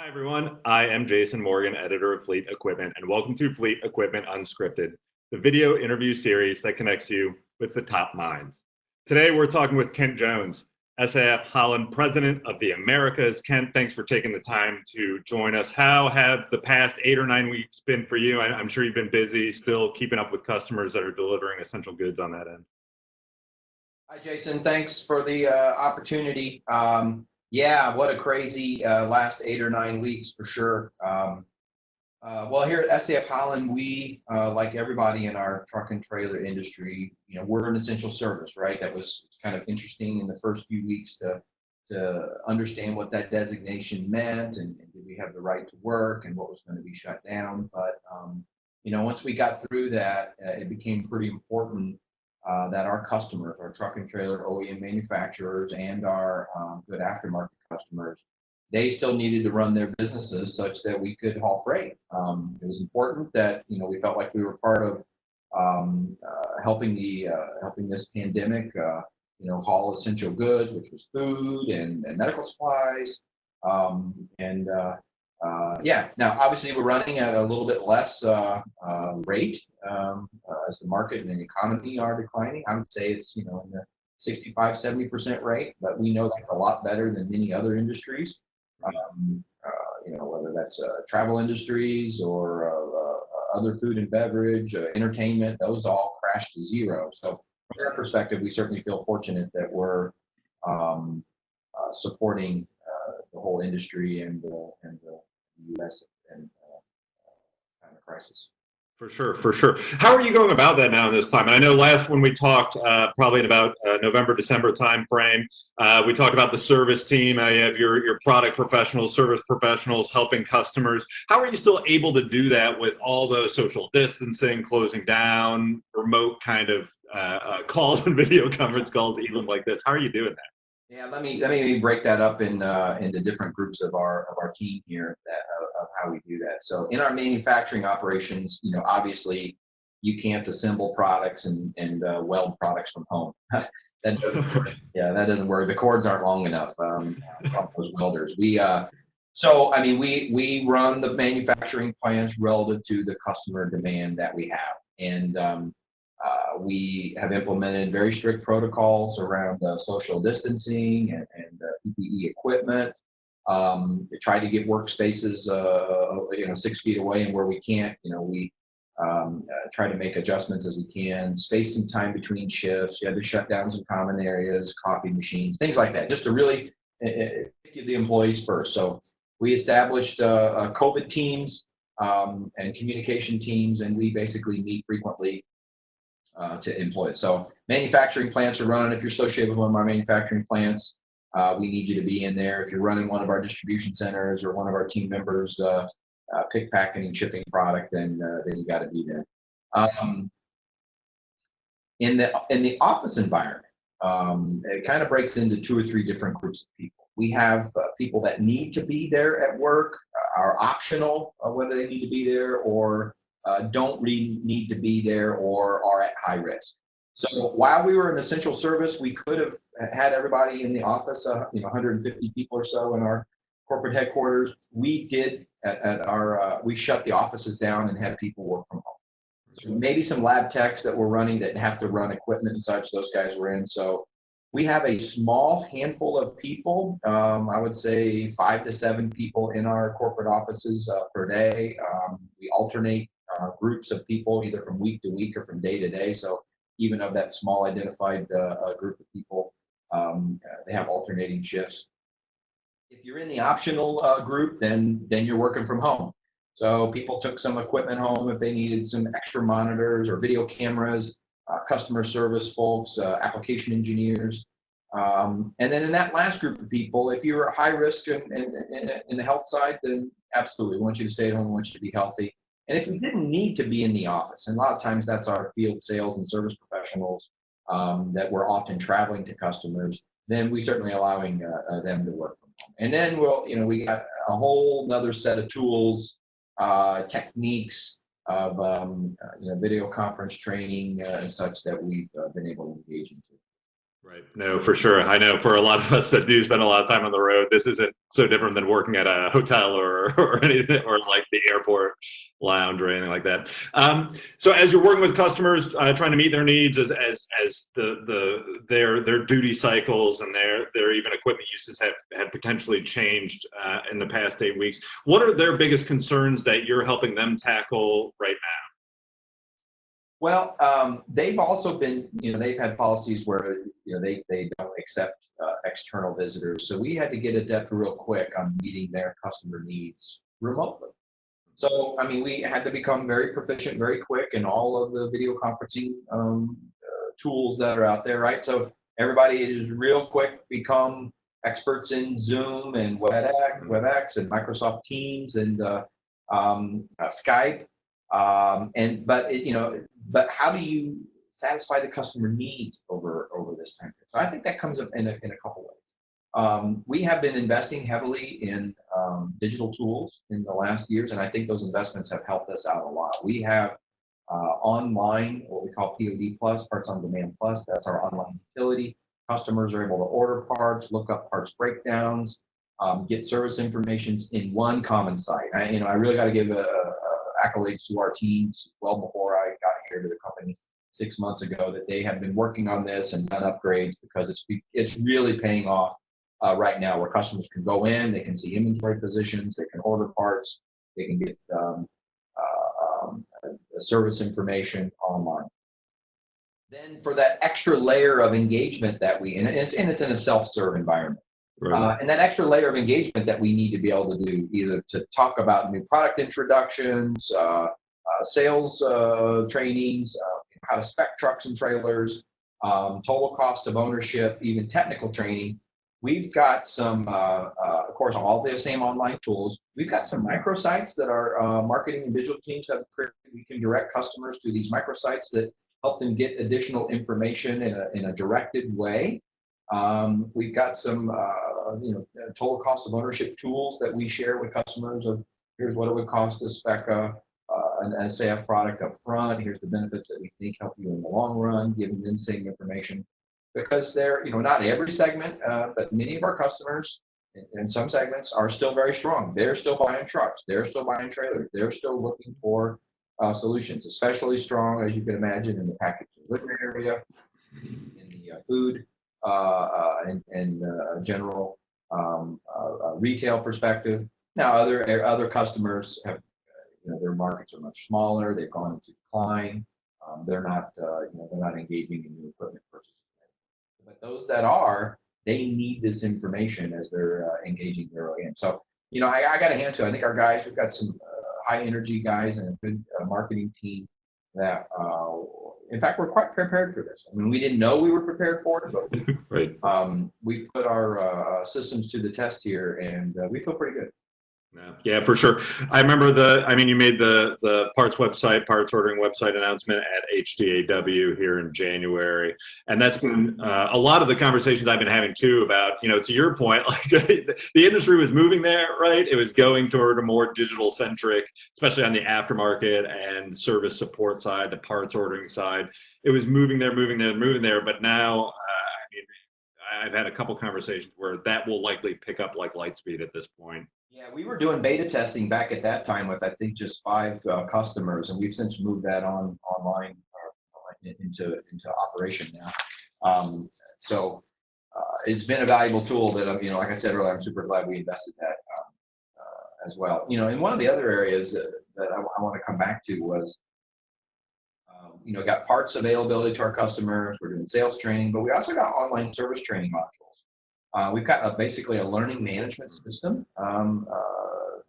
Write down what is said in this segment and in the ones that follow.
Hi, everyone. I am Jason Morgan, editor of Fleet Equipment, and welcome to Fleet Equipment Unscripted, the video interview series that connects you with the top minds. Today, we're talking with Kent Jones, SAF-Holland president of the Americas. Kent, thanks for taking the time to join us. How have the past 8 or 9 weeks been for you? I'm sure you've been busy, still keeping up with customers that are delivering essential goods on that end. Hi, Jason. Thanks for the opportunity. Yeah, what a crazy last 8 or 9 weeks for sure. Well, here at SAF-Holland, we, like everybody in our truck and trailer industry, we're an essential service, right? That was kind of interesting in the first few weeks to understand what that designation meant and did we have the right to work and what was going to be shut down. But, once we got through that, it became pretty important that our customers, our truck and trailer OEM manufacturers and our good aftermarket customers, they still needed to run their businesses such that we could haul freight. It was important that we felt like we were part of helping this pandemic, haul essential goods, which was food and medical supplies, and yeah. Now, obviously, we're running at a little bit less rate as the market and the economy are declining. I would say it's in the 65-70% rate, but we know that's a lot better than many other industries. Whether that's travel industries or other food and beverage, entertainment, those all crashed to zero. So from that perspective, we certainly feel fortunate that we're supporting the whole industry and the U.S. and kind of crisis. For sure, for sure. How are you going about that now in this climate? I know last when we talked, probably in about November, December timeframe, we talked about the service team. You have your product professionals, service professionals helping customers. How are you still able to do that with all those social distancing, closing down, remote kind of calls and video conference calls, even like this? How are you doing that? Yeah, let me break that up into different groups of our team here of how we do that. So in our manufacturing operations, obviously you can't assemble products and weld products from home. That doesn't work. Yeah, that doesn't work. The cords aren't long enough. Those welders. So I mean, we run the manufacturing plants relative to the customer demand that we have, and we have implemented very strict protocols around social distancing and PPE equipment. Try to get workspaces, 6 feet away, and where we can't, we try to make adjustments as we can. Space some time between shifts. You had to shut down some common areas, coffee machines, things like that, just to really give the employees first. So we established COVID teams and communication teams, and we basically meet frequently to employ it. So manufacturing plants are running. If you're associated with one of our manufacturing plants, we need you to be in there. If you're running one of our distribution centers or one of our team members pick, packing, and shipping product, then you got to be there. In the office environment, it kind of breaks into 2 or 3 different groups of people. We have people that need to be there at work, are optional whether they need to be there or don't really need to be there or are at high risk. So while we were an essential service, we could have had everybody in the office, 150 people or so in our corporate headquarters. We did we shut the offices down and had people work from home. So maybe some lab techs that were running that have to run equipment and such, those guys were in. So we have a small handful of people, I would say 5 to 7 people in our corporate offices per day. We alternate groups of people either from week to week or from day to day. So even of that small identified group of people, they have alternating shifts. If you're in the optional group, then you're working from home. So people took some equipment home if they needed some extra monitors or video cameras, customer service folks, application engineers. And then in that last group of people, if you're at high risk in the health side, then absolutely, we want you to stay at home, we want you to be healthy. And if you didn't need to be in the office, and a lot of times that's our field sales and service professionals that we're often traveling to customers, then we certainly allowing them to work from home. And then we got a whole nother set of tools, techniques of video conference training and such that we've been able to engage into. Right. No, for sure. I know for a lot of us that do spend a lot of time on the road, this isn't so different than working at a hotel or anything, or like the airport lounge or anything like that. So as you're working with customers, trying to meet their needs as their duty cycles and their even equipment uses have potentially changed in the past 8 weeks, what are their biggest concerns that you're helping them tackle right Well, they've also been, they've had policies where, they don't accept external visitors. So we had to get adept real quick on meeting their customer needs remotely. So, I mean, we had to become very proficient, very quick in all of the video conferencing tools that are out there, right? So everybody is real quick become experts in Zoom and WebEx and Microsoft Teams and Skype. But how do you satisfy the customer needs over this time period? So I think that comes up in a couple ways. We have been investing heavily in digital tools in the last years, and I think those investments have helped us out a lot. We have online, what we call POD Plus, Parts on Demand Plus. That's our online utility. Customers are able to order parts, look up parts breakdowns, get service information in one common site. I really got to give accolades to our teams well before I got here to the company 6 months ago, that they have been working on this and done upgrades, because it's really paying off right now, where customers can go in, they can see inventory positions, they can order parts, they can get service information online. Then for that extra layer of engagement that and it's in a self-serve environment. now? And that extra layer of engagement that we need to be able to do, either to talk about new product introductions, sales trainings, how to spec trucks and trailers, total cost of ownership, even technical training. We've got some, of course, all the same online tools. We've got some microsites that our marketing and digital teams have created. We can direct customers to these microsites that help them get additional information in a directed way. We've got some, total cost of ownership tools that we share with customers of, here's what it would cost to spec an SAF product up front. Here's the benefits that we think help you in the long run, giving them same information. Because they're, not every segment, but many of our customers in some segments are still very strong. They're still buying trucks. They're still buying trailers. They're still looking for solutions, especially strong, as you can imagine, in the package delivery area, in the food and general retail perspective. Now, other customers have, their markets are much smaller. They've gone into decline. They're not engaging in new equipment purchases. But those that are, they need this information as they're engaging their OEM. So, I got a hand to. I think our guys, we've got some high energy guys and a good marketing team that, in fact, we're quite prepared for this. I mean, we didn't know we were prepared for it, but Right. We put our systems to the test here, and we feel pretty good. Yeah, for sure. I remember you made the parts ordering website announcement at HDAW here in January. And that's been a lot of the conversations I've been having too about, to your point, like the industry was moving there, right? It was going toward a more digital centric, especially on the aftermarket and service support side, the parts ordering side. It was moving there. But now, I've had a couple conversations where that will likely pick up like Lightspeed at this point. Yeah, we were doing beta testing back at that time with, I think, just 5 customers, and we've since moved that online into operation now. So it's been a valuable tool that like I said earlier, I'm super glad we invested that as well. And one of the other areas that I want to come back to was, got parts availability to our customers. We're doing sales training, but we also got online service training modules. We've got basically a learning management system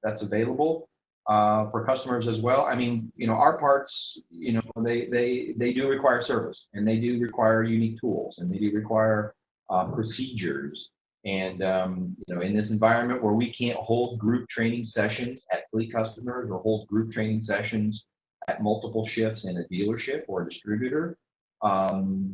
that's available for customers as well. I mean, our parts, they do require service, and they do require unique tools, and they do require procedures. And in this environment where we can't hold group training sessions at fleet customers or hold group training sessions at multiple shifts in a dealership or a distributor,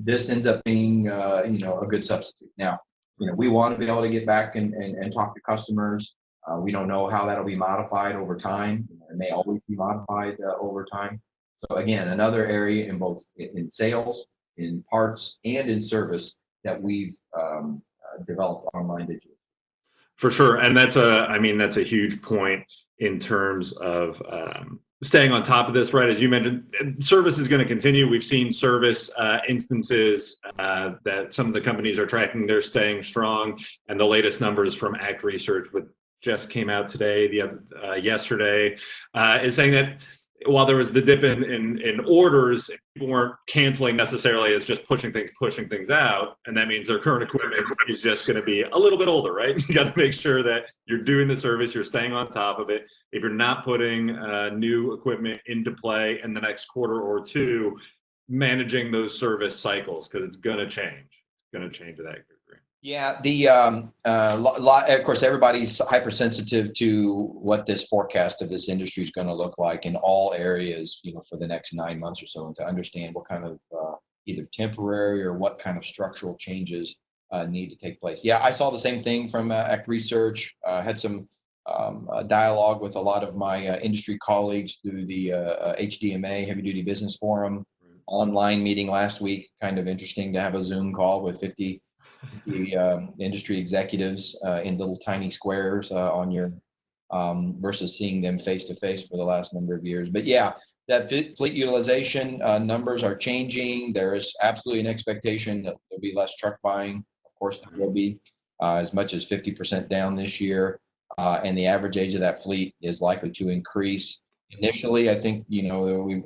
this ends up being a good substitute. Now, we want to be able to get back and talk to customers. We don't know how that'll be modified over time. It may always be modified over time. So again, another area in both in sales, in parts, and in service that we've developed online digitally. For sure, and I mean, that's a huge point in terms of staying on top of this, right? As you mentioned, service is going to continue. We've seen service instances that some of the companies are tracking. They're staying strong, and the latest numbers from ACT Research, which just came out today, yesterday, is saying that while there was the dip in orders, people weren't canceling necessarily as just pushing things out, and that means their current equipment is just going to be a little bit older, right? You got to make sure that you're doing the service, you're staying on top of it. If you're not putting new equipment into play in the next quarter or two, managing those service cycles, because it's going to change. It's going to change to that degree. Yeah, of course, everybody's hypersensitive to what this forecast of this industry is going to look like in all areas, for the next 9 months or so, and to understand what kind of either temporary or what kind of structural changes need to take place. Yeah, I saw the same thing from ACT Research. Had some dialogue with a lot of my industry colleagues through the HDMA, Heavy Duty Business Forum online meeting last week. Kind of interesting to have a Zoom call with 50 industry executives in little tiny squares on your versus seeing them face to face for the last number of years. But yeah, that fleet utilization numbers are changing. There is absolutely an expectation that there'll be less truck buying. Of course, there will be as much as 50% down this year, and the average age of that fleet is likely to increase. Initially, I think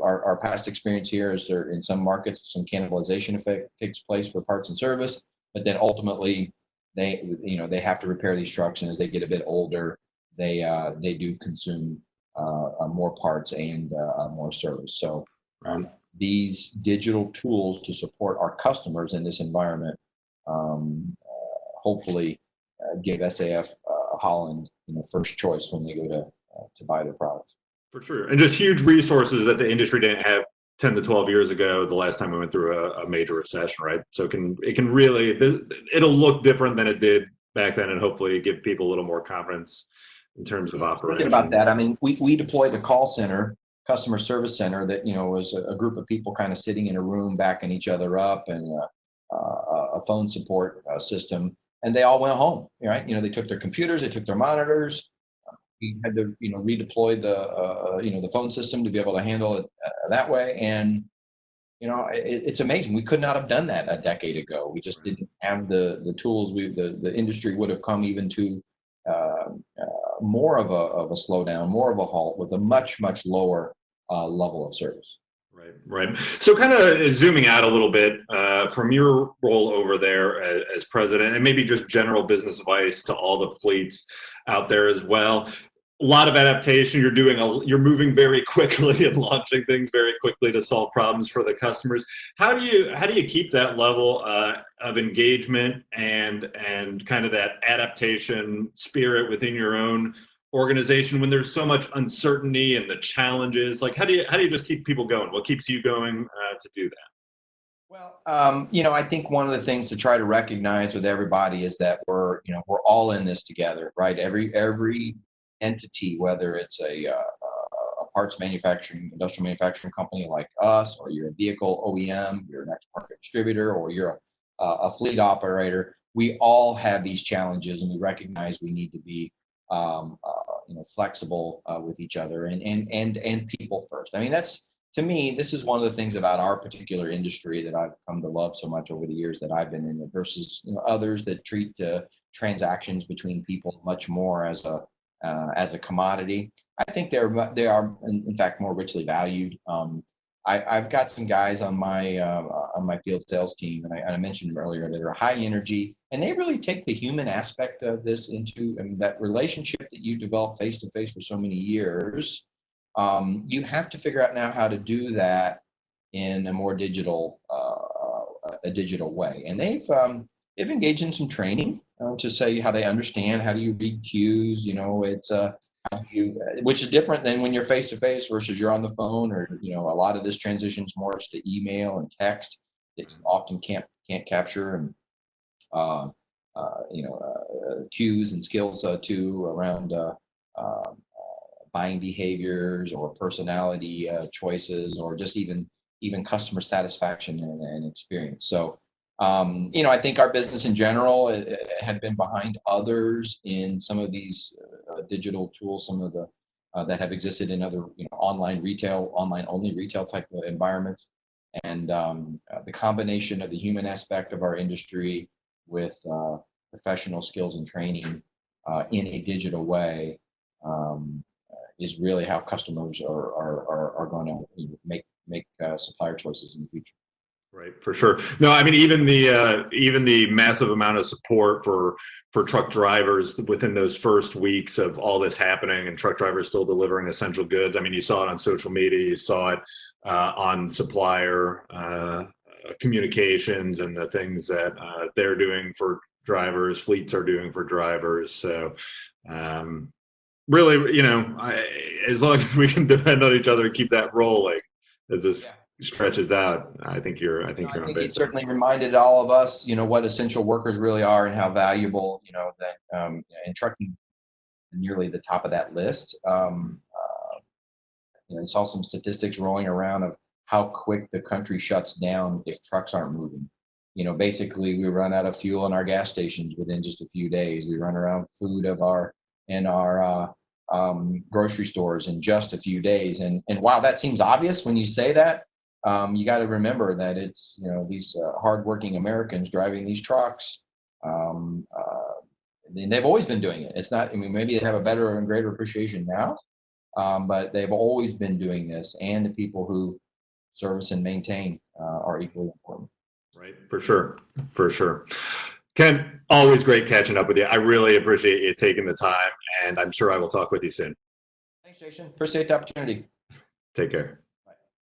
our past experience here is there in some markets some cannibalization effect takes place for parts and service. But then ultimately, they have to repair these trucks, and as they get a bit older, they do consume more parts and more service. So these digital tools to support our customers in this environment, hopefully, give SAF-Holland first choice when they go to buy their products. For sure, and just huge resources that the industry didn't have 10 to 12 years ago, the last time we went through a major recession, right? So it can really, it'll look different than it did back then, and hopefully give people a little more confidence in terms of operation. Thinking about that, I mean, we deployed a call center, customer service center that, was a group of people kind of sitting in a room backing each other up, and a phone support system, and they all went home, right? They took their computers, they took their monitors. We had to, redeploy the phone system to be able to handle it that way. And, it's amazing. We could not have done that a decade ago. We just didn't have the tools. The industry would have come even to more of a slowdown, more of a halt with a much, much lower level of service. Right. So kind of zooming out a little bit from your role over there as president, and maybe just general business advice to all the fleets out there as well. A lot of adaptation. You're moving very quickly and launching things very quickly to solve problems for the customers. How do you keep that level of engagement and kind of that adaptation spirit within your own organization when there's so much uncertainty and the challenges? Like, how do you just keep people going? What keeps you going to do that? Well, I think one of the things to try to recognize with everybody is that we're all in this together, right? Every entity, whether it's a parts manufacturing, industrial manufacturing company like us, or you're a vehicle OEM, you're an aftermarket distributor, or you're a fleet operator, we all have these challenges, and we recognize we need to be flexible with each other and people first. I mean, to me, this is one of the things about our particular industry that I've come to love so much over the years that I've been in it versus others that treat transactions between people much more as a commodity. I think they are in fact more richly valued. I've got some guys on my field sales team, and I mentioned earlier, that are high energy, and they really take the human aspect of this into, that relationship that you develop face to face for so many years. You have to figure out now how to do that in a more digital way, and they've engaged in some training to say how they understand how do you read cues. It's which is different than when you're face to face versus you're on the phone, or a lot of this transitions more to email and text that you often can't capture, and cues and skills too around buying behaviors or personality choices, or just even customer satisfaction and experience. So I think our business in general had been behind others in some of these digital tools, some of the that have existed in other, online only retail type of environments. And the combination of the human aspect of our industry with professional skills and training in a digital way is really how customers are going to make supplier choices in the future. Right, for sure. No, I mean, even the massive amount of support for truck drivers within those first weeks of all this happening, and truck drivers still delivering essential goods. I mean, you saw it on social media, you saw it on supplier communications, and the things that they're doing for drivers, fleets are doing for drivers. So really, as long as we can depend on each other and keep that rolling as this stretches out, I think you're on base. It certainly reminded all of us, what essential workers really are and how valuable, that and trucking nearly the top of that list. I saw some statistics rolling around of how quick the country shuts down if trucks aren't moving. Basically we run out of fuel in our gas stations within just a few days. We run around food in our grocery stores in just a few days. And while that seems obvious when you say that, you got to remember that it's these hardworking Americans driving these trucks. And they've always been doing it. It's not. I mean, maybe they have a better and greater appreciation now, but they've always been doing this. And the people who service and maintain are equally important. Right, for sure, for sure. Ken, always great catching up with you. I really appreciate you taking the time, and I'm sure I will talk with you soon. Thanks, Jason. Appreciate the opportunity. Take care.